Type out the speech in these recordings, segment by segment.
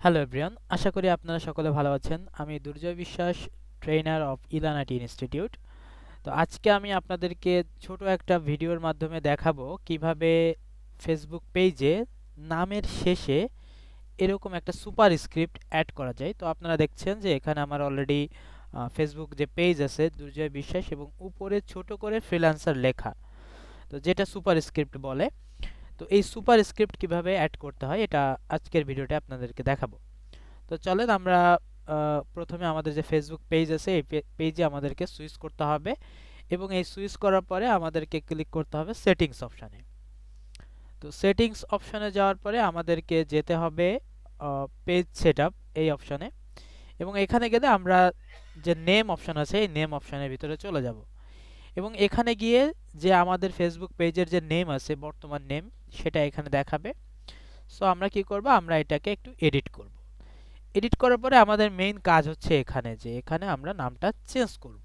Hello everyone, আশা করি আপনারা সকলে ভালো আছেন। আমি দুর্জয় বিশ্বাস, ট্রেনার অফ ইলানাটি ইনস্টিটিউট। তো আজকে আমি আপনাদেরকে ছোট একটা ভিডিওর মাধ্যমে দেখাবো কিভাবে ফেসবুক পেজে নামের শেষে এরকম একটা সুপার স্ক্রিপ্ট অ্যাড করা যায়। তো আপনারা দেখছেন যে এখানে আমার অলরেডি ফেসবুক যে পেজ আছে দুর্জয় বিশ্বাস এবং উপরে ছোট করে ফ্রিল্যান্সার লেখা, তো যেটা সুপার স্ক্রিপ্ট বলে। তো এই সুপার স্ক্রিপ্ট কিভাবে অ্যাড করতে হয় এটা আজকের ভিডিওতে আপনাদেরকে দেখাবো। তো চলেন আমরা প্রথমে আমাদের যে ফেসবুক পেজ আছে এই পেজে আমাদেরকে সুইচ করতে হবে এবং এই সুইচ করার পরে আমাদেরকে ক্লিক করতে হবে সেটিংস অপশানে। তো সেটিংস অপশানে যাওয়ার পরে আমাদেরকে যেতে হবে পেজ সেটআপ এই অপশানে, এবং এখানে গেলে আমরা যে নেম অপশান আছে এই নেম অপশানের ভিতরে চলে যাব এবং এখানে গিয়ে যে আমাদের ফেসবুক পেজের যে নেম আছে বর্তমান নেম সেটা এখানে দেখাবে। সো আমরা কি করব, আমরা এটাকে একটু এডিট করব। এডিট করার পরে আমাদের মেইন কাজ হচ্ছে এখানে যে এখানে আমরা নামটা চেঞ্জ করব।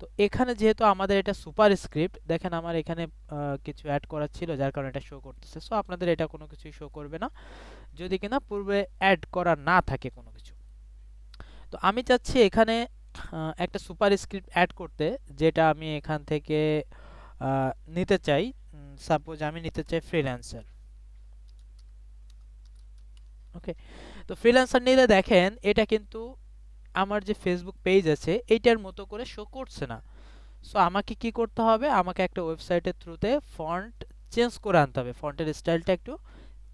তো এখানে যেহেতু আমাদের এটা সুপার স্ক্রিপ্ট, দেখেন আমার এখানে কিছু অ্যাড করা ছিল যার কারণে এটা শো করতেছে। সো আপনাদের এটা কোনো কিছুই শো করবে না যদি কিনা পূর্বে অ্যাড করা না থাকে কোনো কিছু। তো আমি চাচ্ছি এখানে একটা সুপার স্ক্রিপ্ট অ্যাড করতে, যেটা আমি এখান থেকে নিতে চাই। সাপোজ আমি নিতে চাই ফ্রিল্যান্সার। ওকে, তো ফ্রিল্যান্সার নিলে দেখেন এটা কিন্তু আমার যে ফেসবুক পেজ আছে এইটার মতো করে শো করছে না। সো আমাকে কি করতে হবে, আমাকে একটা ওয়েবসাইটের থ্রুতে ফন্ট চেঞ্জ করে আনতে হবে, ফন্টের স্টাইলটা একটু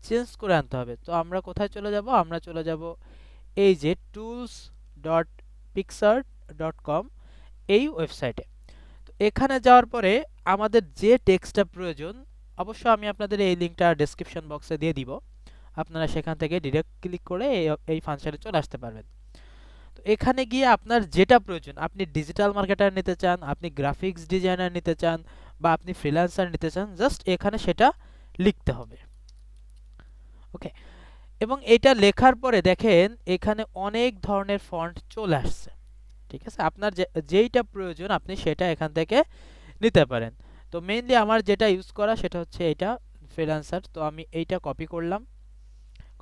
চেঞ্জ করে আনতে হবে। তো আমরা কোথায় চলে যাব, আমরা চলে যাব এই যে tools.pixart.com এই ওয়েবসাইটে। তো এখানে যাওয়ার পরে আমাদের যে টেক্সটটা প্রয়োজন, অবশ্য আমি আপনাদের এই লিঙ্কটা ডেসক্রিপশন বক্সে দিয়ে দিব, আপনারা সেখান থেকে ডিরেক্ট ক্লিক করে এই ফাংশনে চলে আসতে পারবেন। তো এখানে গিয়ে আপনার যেটা প্রয়োজন, আপনি ডিজিটাল মার্কেটার নিতে চান, আপনি গ্রাফিক্স ডিজাইনার নিতে চান, বা আপনি ফ্রিল্যান্সার নিতে চান, জাস্ট এখানে সেটা লিখতে হবে। ওকে, এবং এটা লেখার পরে দেখেন এখানে অনেক ধরনের ফন্ট চলে আসছে। ঠিক আছে, আপনার যেইটা প্রয়োজন আপনি সেটা এখান থেকে নিতে পারেন। তো মেইনলি আমার যেটা ইউজ করা সেটা হচ্ছে এটা ফ্রিল্যান্সার। তো আমি এইটা কপি করলাম,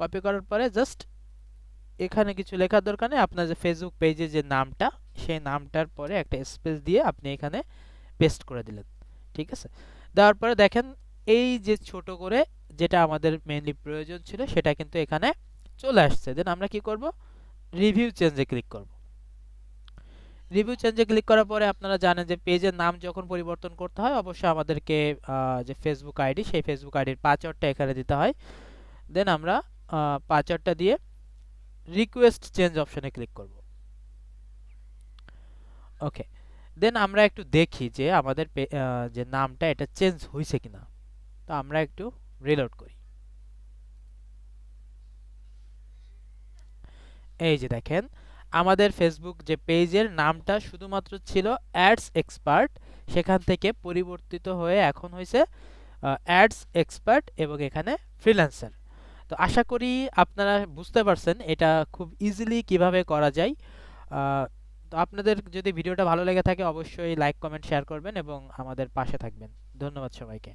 কপি করার পরে জাস্ট এখানে কিছু লেখার দরকার নেই, আপনার যে ফেসবুক পেজে যে নামটা সেই নামটার পরে একটা স্পেস দিয়ে আপনি এখানে পেস্ট করে দিলেন। ঠিক আছে, দেওয়ার পরে দেখেন এই যে ছোট করে যেটা আমাদের মেইনলি প্রয়োজন ছিল সেটা কিন্তু এখানে চলে আসছে। দেন আমরা কি করব, রিভিউ চেঞ্জে ক্লিক করব। রিভিউ চেঞ্জে ক্লিক করার পরে আপনারা জানেন যে পেজের নাম যখন পরিবর্তন করতে হয় অবশ্যই আমাদেরকে যে ফেসবুক আইডি সেই ফেসবুক আইডির পাসওয়ার্ডটা এখানে দিতে হয়। দেন আমরা পাসওয়ার্ডটা দিয়ে রিকোয়েস্ট চেঞ্জ অপশনে ক্লিক করব। ওকে, দেন আমরা একটু দেখি যে আমাদের যে নামটা এটা চেঞ্জ হয়েছে কিনা। তো আমরা একটু রিলোড করি। এই যে দেখেন আমাদের ফেসবুক যে পেজের নামটা শুধুমাত্র ছিল অ্যাডস এক্সপার্ট, সেখান থেকে পরিবর্তিত হয়ে এখন হয়েছে অ্যাডস এক্সপার্ট এবং এখানে ফ্রিল্যান্সার। তো আশা করি আপনারা বুঝতে পারছেন এটা খুব ইজিলি কিভাবে করা যায়। আহ, তো আপনাদের যদি ভিডিওটা ভালো লেগে থাকে অবশ্যই লাইক কমেন্ট শেয়ার করবেন এবং আমাদের পাশে থাকবেন। ধন্যবাদ সবাইকে।